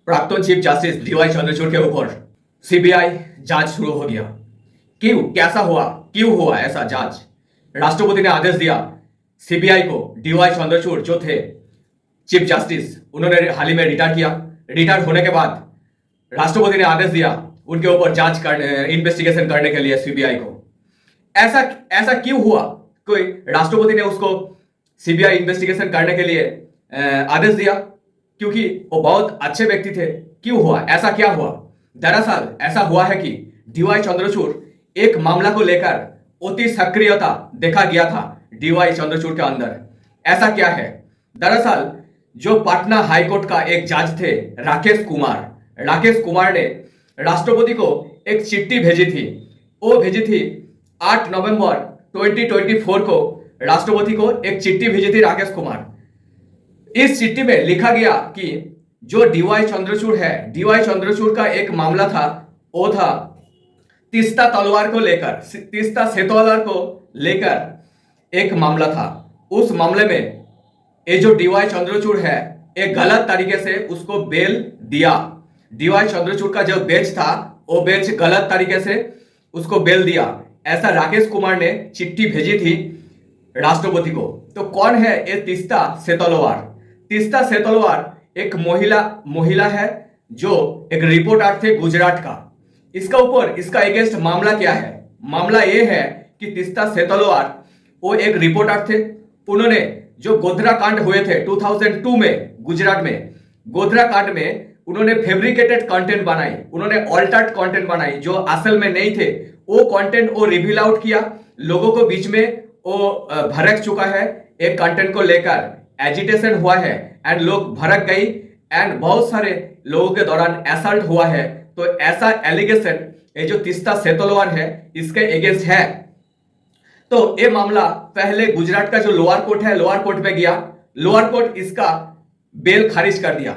प्राक्तन chief justice D Y Chandrachud के ऊपर CBI जांच शुरू हो गया। क्यों, कैसा हुआ, क्यों हुआ ऐसा जांच? राष्ट्रपति ने आदेश दिया सीबीआई को। डीवाई चंद्रचूड़ जो थे चीफ जस्टिस, उन्होंने हाल ही में रिटायर किया। रिटायर होने के बाद राष्ट्रपति ने आदेश दिया उनके ऊपर जांच करने, इन्वेस्टिगेशन करने के लिए सीबीआई को। ऐसा ऐसा क्यों हुआ? कोई राष्ट्रपति ने उसको सीबीआई इन्वेस्टिगेशन करने के लिए आदेश दिया क्योंकि वो बहुत अच्छे व्यक्ति थे। क्यों हुआ, ऐसा क्या हुआ? दरअसल ऐसा हुआ है कि डीवाई चंद्रचूड़ एक मामला को लेकर अति सक्रियता देखा गया था डीवाई चंद्रचूड़ के अंदर। ऐसा क्या है? दरअसल जो पटना हाईकोर्ट का एक जज थे राकेश कुमार ने राष्ट्रपति को एक चिट्ठी भेजी थी। वो भेजी थी 8 नवंबर 2024 को। राष्ट्रपति को एक चिट्ठी भेजी थी राकेश कुमार। इस चिट्ठी में लिखा गया कि जो डीवाई चंद्रचूड़ है, डीवाई चंद्रचूड़ का एक मामला था, वो था तीस्ता सेतोलर को लेकर एक मामला था। उस मामले में ये जो डीवाई चंद्रचूड़ है, एक गलत तरीके से उसको बेल दिया। डीवाई चंद्रचूड़ का जो बेंच था, वो बेंच गलत तरीके से उसको बेल दिया। ऐसा राकेश कुमार ने चिट्ठी भेजी थी राष्ट्रपति को। तो कौन है ये तीस्ता सेतोलवार? तीस्ता सेतोलवार एक महिला है जो एक रिपोर्टर थे गुजरात का। इसका अगेंस्ट मामला क्या है? मामला ये है कि तीस्ता सेतोलवार वो एक रिपोर्टर थे। उन्होंने जो गोधरा कांड हुए थे 2002 में गुजरात में, गोधरा कांड में उन्होंने फैब्रिकेटेड कंटेंट बनाई, उन्होंने ऑल्टर्ड कंटेंट बनाई जो असल में नहीं थे। वो कंटेंट वो रिवील आउट किया, लोगों को बीच में वो भड़क चुका है। एक कंटेंट को लेकर एजिटेशन हुआ है एंड लोग भड़क गई एंड बहुत सारे लोगों के दौरान असल्ट हुआ है। तो ऐसा एलिगेशन ये जो तीस्ता सेतोलवार है इसके अगेंस्ट है। तो ये मामला पहले गुजरात का जो लोअर कोर्ट है, लोअर कोर्ट में गया। लोअर कोर्ट इसका बेल खारिज कर दिया।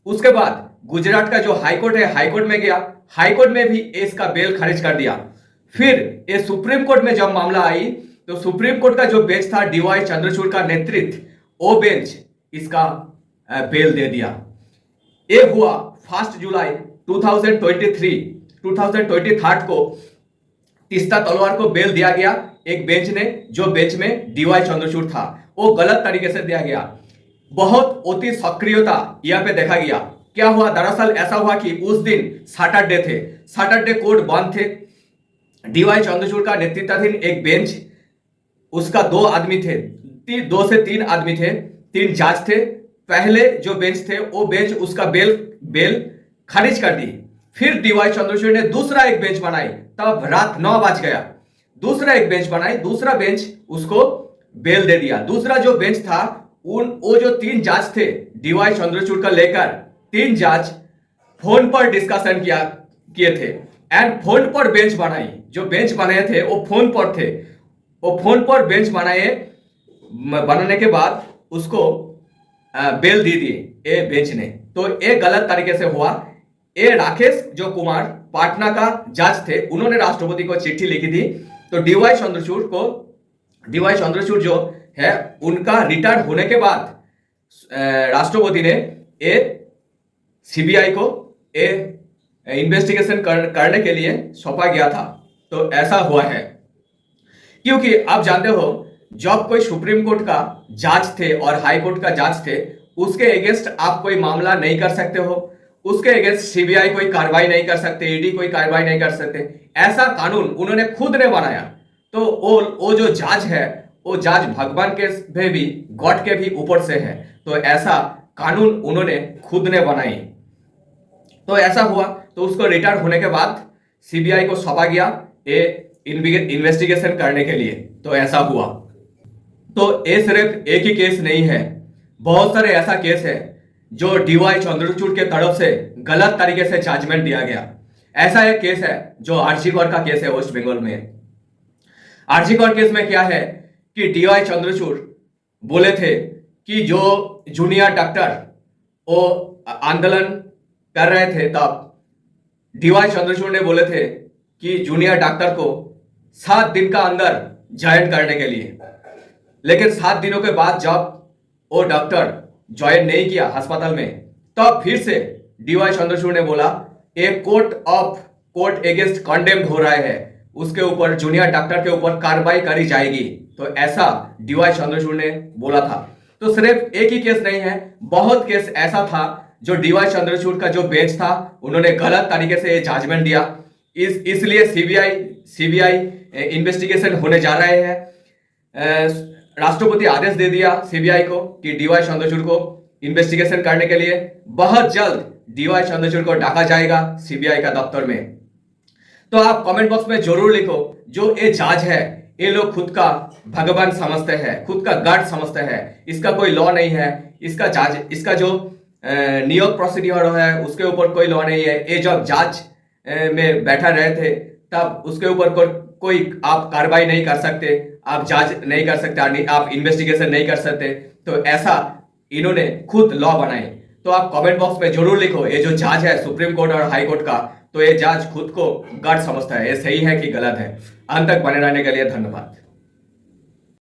उसके बाद गुजरात का जो हाई कोर्ट है, हाई कोर्ट में गया। हाई कोर्ट में भी इसका बेल खारिज कर दिया। फिर ये सुप्रीम कोर्ट में जब मामला आई तो सुप्रीम कोर्ट का जो बेंच था डीवाई चंद्रचूड़ का नेतृत्व, वो बेंच इसका बेल दे दिया। ये हुआ 1 जुलाई 2023 को तीस्ता तलवार को बेल दिया गया एक बेंच ने, जो बेंच में डीवाई चंद्रचूड़ था। वो गलत तरीके से दिया गया। बहुत अति सक्रियता यहाँ पे देखा गया। क्या हुआ? दरअसल ऐसा हुआ कि उस दिन सैटरडे थे, सैटरडे कोर्ट बंद थे। डीवाई चंद्रचूड़ का नेतृत्वाधीन एक बेंच, उसका 2 आदमी थे, 2 से 3 आदमी थे, 3 जज थे। पहले जो बेंच थे वो बेंच उसका बेल खारिज कर दी। फिर डीवाई चंद्रचूड़ ने दूसरा एक बेंच बनाई, तब रात 9 बज गया। दूसरा एक बेंच बनाई, दूसरा बेंच उसको बेल दे दिया। दूसरा जो बेंच था वो जो 3 जज थे डीवाई चंद्रचूड़ का लेकर, 3 जज फोन पर डिस्कशन किए थे एंड फोन पर बेंच बनाई। जो बेंच बनाए थे वो फोन पर थे। वो फोन पर बेंच बनाने के बाद उसको बेल दी ये बेंच ने। तो ये गलत तरीके से हुआ। ये राकेश जो कुमार पटना का जज थे, उन्होंने राष्ट्रपति को चिट्ठी लिखी थी। तो डीवाई चंद्रचूड़ जो है उनका रिटायर होने के बाद राष्ट्रपति ने ये सीबीआई को इन्वेस्टिगेशन करने के लिए सौंपा गया था। तो ऐसा हुआ है क्योंकि आप जानते हो जब कोई सुप्रीम कोर्ट का जज थे और हाई कोर्ट का जज थे, उसके अगेंस्ट आप कोई मामला नहीं कर सकते हो, उसके अगेंस्ट सीबीआई कोई कार्रवाई नहीं कर सकते, ईडी कोई कार्रवाई नहीं कर सकते। ऐसा कानून उन्होंने खुद ने बनाया। तो वो जो जज है वो जज भगवान के भी, गॉड के भी ऊपर से है। तो ऐसा कानून उन्होंने खुद ने बनाई। तो ऐसा हुआ। तो उसको रिटायर होने के बाद सीबीआई को सौंपा गया ये इन्वेस्टिगेशन करने के लिए। तो ऐसा हुआ। तो ये सिर्फ एक ही केस नहीं है, बहुत सारे ऐसा केस है जो डीवाई चंद्रचूड़ के तरफ से गलत तरीके से जजमेंट दिया गया। ऐसा एक केस है जो आरजी कौर का केस है वेस्ट बंगाल में। आरजी कौर केस में क्या है कि डीवाई चंद्रचूड़ बोले थे कि जो जूनियर डॉक्टर वो आंदोलन कर रहे थे, तब डीवाई चंद्रचूड़ ने बोले थे कि जूनियर डॉक्टर को 7 दिन का अंदर ज्वाइन करने के लिए। लेकिन 7 दिनों के बाद जब वो डॉक्टर ज्वाइन नहीं किया अस्पताल में, तब फिर से डीवाई चंद्रचूड़ ने बोला एक कोर्ट अगेंस्ट कंडेम्ड हो रहा है, उसके ऊपर जूनियर डॉक्टर के ऊपर कार्रवाई करी जाएगी। तो ऐसा डीवाई चंद्रचूड़ ने बोला था। तो सिर्फ एक ही केस नहीं है, बहुत केस ऐसा था जो डीवाई चंद्रचूड़ का जो बेंच था उन्होंने गलत तरीके से ये जजमेंट दिया। इसलिए सीबीआई इन्वेस्टिगेशन होने जा रहे हैं। राष्ट्रपति आदेश दे दिया सीबीआई को कि डीवाई चंद्रचूड़ को इन्वेस्टिगेशन करने के लिए बहुत जल्द डीवाई चंद्रचूड़ को डाका जाएगा सीबीआई का दफ्तर में। तो आप कमेंट बॉक्स में जरूर लिखो, जो ये जज है ये लोग खुद का भगवान समझते हैं, खुद का गॉड समझते हैं, इसका कोई लॉ नहीं है, इसका जो नियोग प्रोसीड्योर है उसके ऊपर कोई लॉ नहीं है। ये जब जज में बैठा रहे थे तब उसके ऊपर कोई आप कार्रवाई नहीं कर सकते, आप जज नहीं कर सकते, आप इन्वेस्टिगेशन नहीं कर सकते। तो ऐसा इन्होंने खुद लॉ बनाए। तो आप कमेंट बॉक्स में जरूर लिखो, ये जो जज है सुप्रीम कोर्ट और हाई कोर्ट का, तो ये जज खुद को गॉड समझता है, ये सही है कि गलत है। अंत तक बने रहने के लिए धन्यवाद।